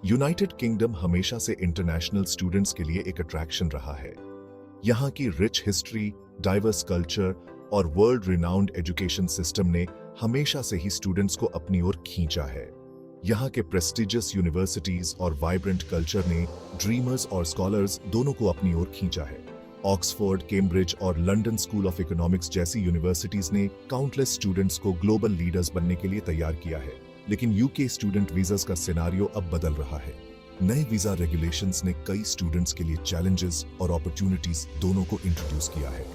United kingdom हमेशा से international students के लिए एक अट्रैक्शन रहा है। यहाँ की रिच हिस्ट्री, डाइवर्स कल्चर और वर्ल्ड रिनाउंड एजुकेशन सिस्टम ने हमेशा से ही स्टूडेंट्स को अपनी ओर खींचा है। यहाँ के प्रेस्टिजियस यूनिवर्सिटीज और वाइब्रेंट कल्चर ने ड्रीमर्स और स्कॉलर्स दोनों को अपनी ओर खींचा है। ऑक्सफोर्ड, कैम्ब्रिज और लंदन स्कूल ऑफ इकोनॉमिक्स जैसी यूनिवर्सिटीज ने काउंटलेस स्टूडेंट्स को ग्लोबल लीडर्स बनने के लिए तैयार किया है। लेकिन यूके स्टूडेंट वीजास का सिनेरियो अब बदल रहा है। नए वीजा रेगुलेशंस ने कई स्टूडेंट्स के लिए चैलेंजेस और अपॉर्चुनिटीज दोनों को इंट्रोड्यूस किया है।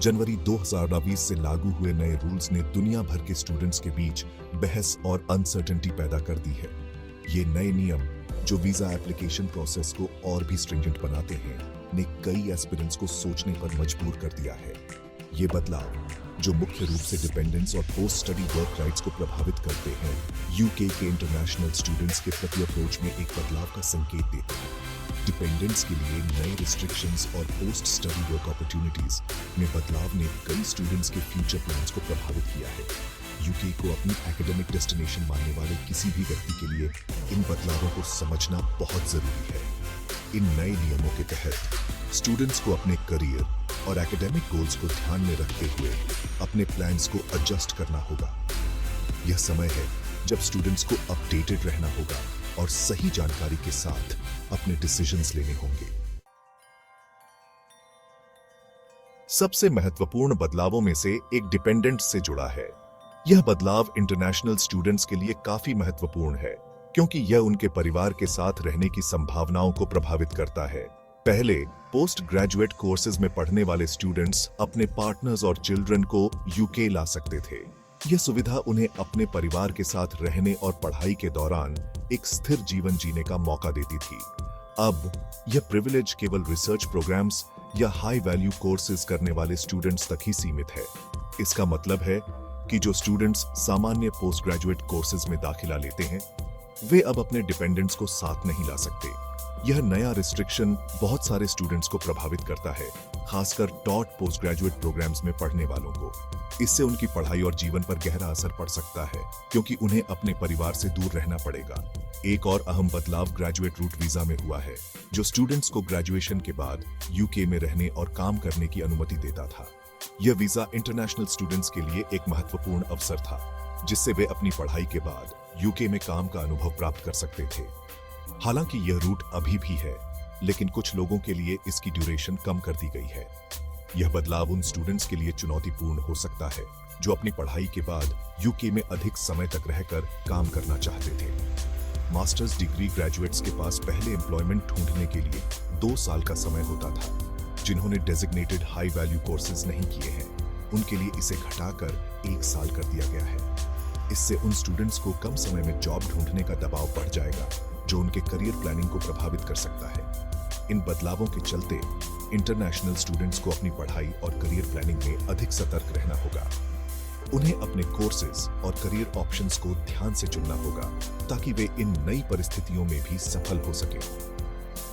जनवरी 2020 से लागू हुए नए रूल्स ने दुनिया भर के स्टूडेंट्स के बीच बहस और अनसर्टेनिटी पैदा कर दी है। ये नए नियम, जो वीजा एप्लीकेशन प्रोसेस को और भी स्ट्रिंजेंट बनाते हैं, ने कई एस्पिरेंट्स को सोचने पर मजबूर कर दिया है। ये बदलाव, जो मुख्य रूप से डिपेंडेंट्स और पोस्ट स्टडी वर्क राइट्स को प्रभावित करते हैं, यूके के इंटरनेशनल स्टूडेंट्स के प्रति अप्रोच में एक बदलाव का संकेत देते हैं। डिपेंडेंट्स के लिए नए रिस्ट्रिक्शंस और पोस्ट स्टडी वर्क अपॉर्चुनिटीज में बदलाव ने कई स्टूडेंट्स के फ्यूचर प्लान्स को प्रभावित किया है। यूके को अपनी एकेडमिक डेस्टिनेशन मानने वाले किसी भी व्यक्ति के लिए इन बदलावों को समझना बहुत जरूरी है। इन नए नियमों के तहत स्टूडेंट्स को अपने करियर और एकेडमिक गोल्स को ध्यान में रखते हुए अपने प्लान्स को एडजस्ट करना होगा। यह समय है जब स्टूडेंट्स को अपडेटेड रहना होगा और सही जानकारी के साथ अपने डिसीजंस लेने होंगे। सबसे महत्वपूर्ण बदलावों में से एक डिपेंडेंट से जुड़ा है। यह बदलाव इंटरनेशनल स्टूडेंट्स के लिए काफी महत्वपूर्ण है, क्योंकि यह उनके परिवार के साथ रहने की संभावनाओं को प्रभावित करता है। पहले पोस्ट ग्रेजुएट कोर्सेज में पढ़ने वाले स्टूडेंट्स अपने पार्टनर्स और चिल्ड्रन को यूके ला सकते थे। यह सुविधा उन्हें अपने परिवार के साथ रहने और पढ़ाई के दौरान एक स्थिर जीवन जीने का मौका देती थी। अब यह प्रिविलेज केवल रिसर्च प्रोग्राम्स या हाई वैल्यू कोर्सेज करने वाले स्टूडेंट्स तक ही सीमित है। इसका मतलब है कि जो स्टूडेंट्स सामान्य पोस्ट ग्रेजुएट कोर्सेज में दाखिला लेते हैं, वे अब अपने डिपेंडेंट्स को साथ नहीं ला सकते। यह नया रिस्ट्रिक्शन बहुत सारे स्टूडेंट्स को प्रभावित करता है, खासकर टॉट पोस्ट ग्रेजुएट प्रोग्राम्स में पढ़ने वालों को। इससे उनकी पढ़ाई और जीवन पर गहरा असर पड़ सकता है, क्योंकि उन्हें अपने परिवार से दूर रहना पड़ेगा। एक और अहम बदलाव ग्रेजुएट रूट वीजा में हुआ है, जो स्टूडेंट्स को ग्रेजुएशन के बाद यूके में रहने और काम करने की अनुमति देता था। यह वीजा इंटरनेशनल स्टूडेंट्स के लिए एक महत्वपूर्ण अवसर था, जिससे वे अपनी पढ़ाई के बाद यूके में काम का अनुभव प्राप्त कर सकते थे। हालांकि यह रूट अभी भी है, लेकिन कुछ लोगों के लिए इसकी ड्यूरेशन कम कर दी गई है। यह बदलाव उन स्टूडेंट्स के लिए चुनौतीपूर्ण हो सकता है जो अपनी पढ़ाई के बाद यूके में अधिक समय तक रहकर काम करना चाहते थे। मास्टर्स डिग्री ग्रेजुएट्स के पास पहले एम्प्लॉयमेंट ढूंढने के लिए 2 साल का समय होता था। जिन्होंने डेजिग्नेटेड हाई वैल्यू कोर्सेज नहीं किए हैं, उनके लिए इसे घटाकर 1 साल कर दिया गया है। इससे उन स्टूडेंट्स को कम समय में जॉब ढूंढने का दबाव बढ़ जाएगा, जो उनके करियर प्लानिंग को प्रभावित कर सकता है। इन बदलावों के चलते इंटरनेशनल स्टूडेंट्स को अपनी पढ़ाई और करियर प्लानिंग में अधिक सतर्क रहना होगा। उन्हें अपने कोर्सेज और करियर ऑप्शंस को ध्यान से चुनना होगा, ताकि वे इन नई परिस्थितियों में भी सफल हो सके।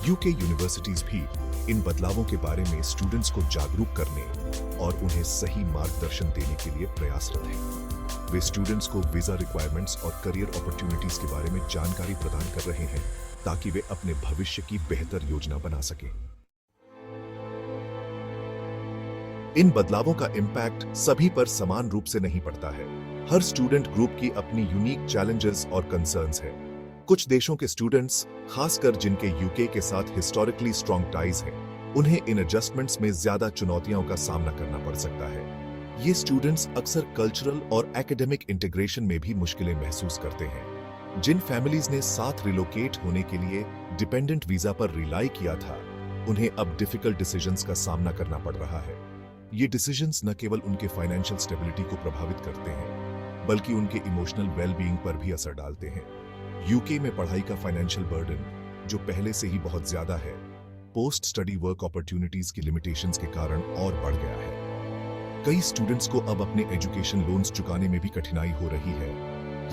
यूके यूनिवर्सिटीज भी इन बदलावों के बारे में स्टूडेंट्स को जागरूक करने और उन्हें सही मार्गदर्शन देने के लिए प्रयासरत हैं। वे स्टूडेंट्स को वीजा रिक्वायरमेंट्स और करियर अपॉर्चुनिटीज के बारे में जानकारी प्रदान कर रहे हैं, ताकि वे अपने भविष्य की बेहतर योजना बना सकें। इन बदलावों का इम्पैक्ट सभी पर समान रूप से नहीं पड़ता है। हर स्टूडेंट ग्रुप की अपनी यूनिक चैलेंजेस और कंसर्न्स हैं। कुछ देशों के स्टूडेंट्स, खासकर जिनके यूके के साथ हिस्टोरिकली स्ट्रॉन्ग टाइज हैं, उन्हें इन एडजस्टमेंट्स में ज्यादा चुनौतियों का सामना करना पड़ सकता है। ये स्टूडेंट्स अक्सर कल्चरल और एकेडमिक इंटीग्रेशन में भी मुश्किलें महसूस करते हैं। जिन फैमिलीज ने साथ रिलोकेट होने के लिए डिपेंडेंट वीजा पर रिलाई किया था, उन्हें अब डिफिकल्ट डिसीजंस का सामना करना पड़ रहा है। ये डिसीजंस न केवल उनके फाइनेंशियल स्टेबिलिटी को प्रभावित करते हैं, बल्कि उनके इमोशनल वेलबीइंग पर भी असर डालते हैं। यूके में पढ़ाई का फाइनेंशियल बर्डन, जो पहले से ही बहुत ज्यादा है, पोस्ट स्टडी वर्क अपॉर्चुनिटीज की लिमिटेशंस के कारण और बढ़ गया है। कई स्टूडेंट्स को अब अपने एजुकेशन लोन्स चुकाने में भी कठिनाई हो रही है।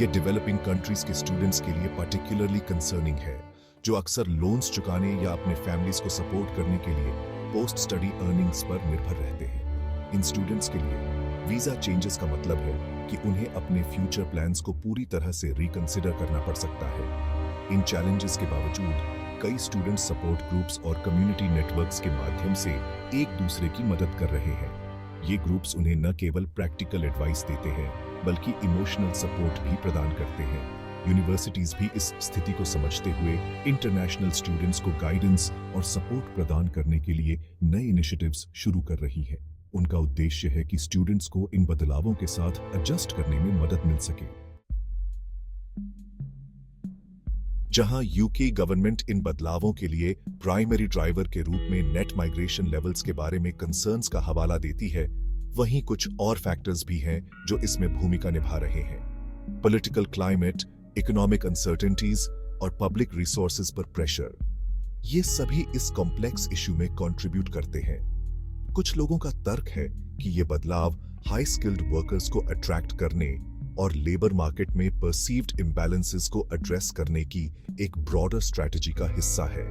यह डेवलपिंग कंट्रीज के स्टूडेंट्स के लिए पार्टिकुलरली कंसर्निंग है, जो अक्सर लोन्स चुकाने या अपने फैमिलीज को सपोर्ट करने के लिए पोस्ट स्टडी अर्निंग्स पर निर्भर रहते हैं। इन स्टूडेंट्स के लिए वीजा चेंजेस का मतलब है कि उन्हें अपने फ्यूचर प्लान्स को पूरी तरह से रिकंसिडर करना पड़ सकता है। इन चैलेंजेस के बावजूद कई स्टूडेंट सपोर्ट ग्रुप्स और कम्युनिटी नेटवर्क्स के माध्यम से एक दूसरे की मदद कर रहे हैं। ये ग्रुप्स उन्हें न केवल प्रैक्टिकल एडवाइस देते हैं बल्कि इमोशनल सपोर्ट भी प्रदान करते हैं। यूनिवर्सिटीज भी इस स्थिति को समझते हुए इंटरनेशनल स्टूडेंट्स को गाइडेंस और सपोर्ट प्रदान करने के लिए नए इनिशिएटिव्स शुरू कर रही है। उनका उद्देश्य है कि स्टूडेंट्स को इन बदलावों के साथ एडजस्ट करने में मदद मिल सके। जहां यूके गवर्नमेंट इन बदलावों के लिए प्राइमरी ड्राइवर के रूप में नेट माइग्रेशन लेवल्स के बारे में कंसर्न्स का हवाला देती है, वहीं कुछ और फैक्टर्स भी हैं जो इसमें भूमिका निभा रहे हैं। पॉलिटिकल क्लाइमेट, इकोनॉमिक अनसर्टेनिटीज और पब्लिक रिसोर्सेज पर प्रेशर, ये सभी इस कॉम्प्लेक्स इश्यू में कंट्रीब्यूट करते हैं। कुछ लोगों का तर्क है कि ये बदलाव हाई स्किल्ड वर्कर्स को अट्रैक्ट करने और लेबर मार्केट में परसीव्ड इम्बैलेंसेस को एड्रेस करने की एक ब्रॉडर स्ट्रैटेजी का हिस्सा है।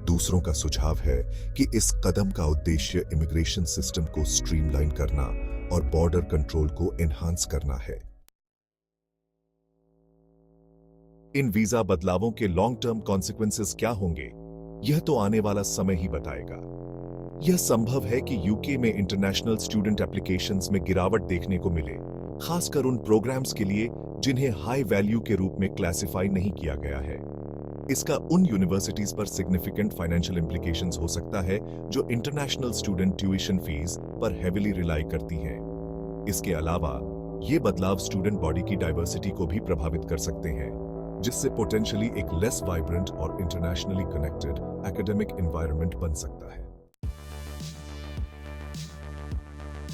दूसरों का सुझाव है कि इस कदम का उद्देश्य इमिग्रेशन सिस्टम को स्ट्रीमलाइन करना और बॉर्डर कंट्रोल को एनहांस करना है। इन वीजा बदलावों के लॉन्ग टर्म कॉन्सिक्वेंसेस क्या होंगे, यह तो आने वाला समय ही बताएगा। यह संभव है कि यूके में इंटरनेशनल स्टूडेंट एप्लीकेशंस में गिरावट देखने को मिले, खासकर उन प्रोग्राम्स के लिए जिन्हें हाई वैल्यू के रूप में क्लासिफाई नहीं किया गया है। इसका उन यूनिवर्सिटीज पर सिग्निफिकेंट फाइनेंशियल इंप्लीकेशंस हो सकता है जो इंटरनेशनल स्टूडेंट ट्यूशन फीस पर हेविली रिलाई करती हैं। इसके अलावा ये बदलाव स्टूडेंट बॉडी की डाइवर्सिटी को भी प्रभावित कर सकते हैं, जिससे पोटेंशियली एक लेस वाइब्रेंट और इंटरनेशनली कनेक्टेड एकेडमिक एनवायरनमेंट बन सकता है।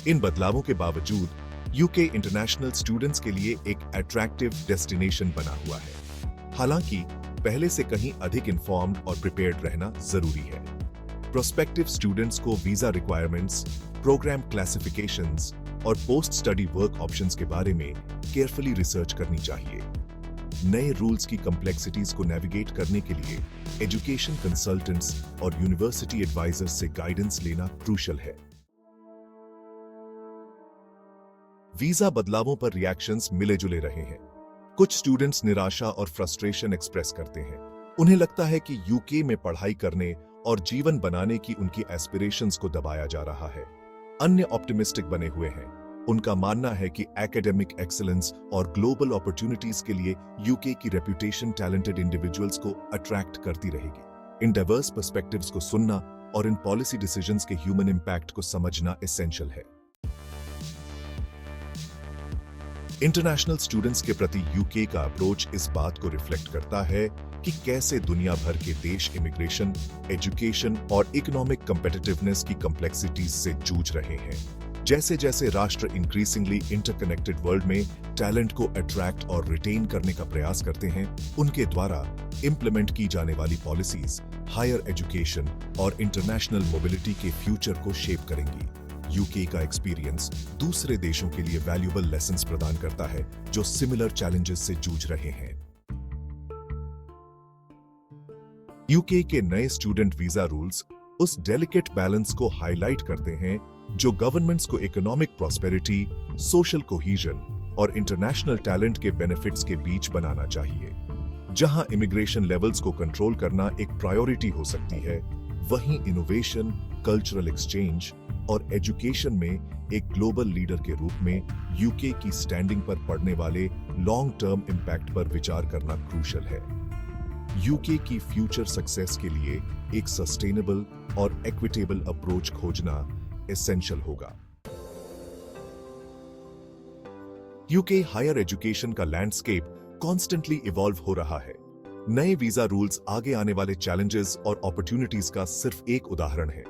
इन बदलावों के बावजूद यूके इंटरनेशनल स्टूडेंट्स के लिए एक अट्रैक्टिव डेस्टिनेशन बना हुआ है। हालांकि पहले से कहीं अधिक इन्फॉर्म्ड और प्रिपेयर्ड रहना जरूरी है। प्रोस्पेक्टिव स्टूडेंट्स को वीजा रिक्वायरमेंट्स, प्रोग्राम क्लासिफिकेशंस और पोस्ट स्टडी वर्क ऑप्शंस के बारे में केयरफुली रिसर्च करनी चाहिए। नए रूल्स की कॉम्प्लेक्सिटीज को नेविगेट करने के लिए एजुकेशन कंसल्टेंट्स और यूनिवर्सिटी एडवाइजर्स से गाइडेंस लेना क्रूशियल है। वीजा बदलावों पर रिएक्शंस मिले जुले रहे हैं। कुछ स्टूडेंट्स निराशा और फ्रस्ट्रेशन एक्सप्रेस करते हैं। उन्हें लगता है कि यूके में पढ़ाई करने और जीवन बनाने की उनकी एस्पिरेशंस को दबाया जा रहा है। अन्य ऑप्टिमिस्टिक बने हुए हैं। उनका मानना है कि एकेडमिक एक्सीलेंस और ग्लोबल अपॉर्चुनिटीज के लिए यूके की रेपुटेशन टैलेंटेड इंडिविजुअल्स को अट्रैक्ट करती रहेगी। इन डाइवर्स पर्सपेक्टिव्स को सुनना और इन पॉलिसी डिसीजंस के ह्यूमन इंपैक्ट को समझना एसेंशियल है। इंटरनेशनल स्टूडेंट्स के प्रति यूके का अप्रोच इस बात को रिफ्लेक्ट करता है कि कैसे दुनिया भर के देश इमिग्रेशन, एजुकेशन और इकोनॉमिक कम्पिटिटिवनेस की कॉम्प्लेक्सिटीज से जूझ रहे हैं। जैसे जैसे राष्ट्र इंक्रीजिंगली इंटरकनेक्टेड वर्ल्ड में टैलेंट को अट्रैक्ट और रिटेन करने का प्रयास करते हैं, उनके द्वारा इंप्लीमेंट की जाने वाली पॉलिसीज हायर एजुकेशन और इंटरनेशनल मोबिलिटी के फ्यूचर को शेप करेंगी। यूके का एक्सपीरियंस दूसरे देशों के लिए वैल्यूएबल लेसन्स प्रदान करता है जो सिमिलर चैलेंजेस से जूझ रहे हैं। यूके के नए स्टूडेंट वीजा रूल्स उस डेलिकेट बैलेंस को हाईलाइट करते हैं जो गवर्नमेंट्स को इकोनॉमिक प्रॉस्पेरिटी, सोशल कोहीजन और इंटरनेशनल टैलेंट के बेनिफिट्स के बीच बनाना चाहिए। जहां इमिग्रेशन लेवल्स को कंट्रोल करना एक प्रायोरिटी हो सकती है, वहीं इनोवेशन, कल्चरल एक्सचेंज और एजुकेशन में एक ग्लोबल लीडर के रूप में यूके की स्टैंडिंग पर पड़ने वाले लॉन्ग टर्म इंपैक्ट पर विचार करना क्रूशियल है। यूके की फ्यूचर सक्सेस के लिए एक सस्टेनेबल और इक्विटेबल अप्रोच खोजना एसेंशियल होगा। यूके हायर एजुकेशन का लैंडस्केप कॉन्स्टेंटली इवॉल्व हो रहा है। नए वीजा रूल्स आगे आने वाले चैलेंजेस और अपॉर्चुनिटीज का सिर्फ एक उदाहरण है।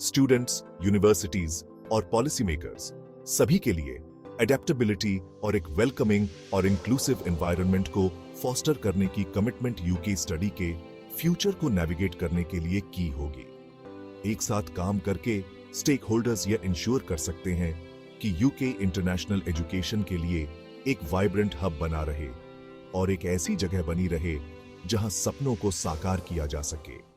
स्टूडेंट्स, यूनिवर्सिटीज और पॉलिसी मेकर्स सभी के लिए एडेप्टेबिलिटी और एक वेलकमिंग और इंक्लूसिव एनवायरनमेंट को फॉस्टर करने की कमिटमेंट यूके स्टडी के फ्यूचर को नेविगेट करने के लिए की होगी। एक साथ काम करके स्टेक होल्डर्स यह इंश्योर कर सकते हैं कि यूके इंटरनेशनल एजुकेशन के लिए एक वाइब्रेंट हब बना रहे और एक ऐसी जगह बनी रहे जहां सपनों को साकार किया जा सके।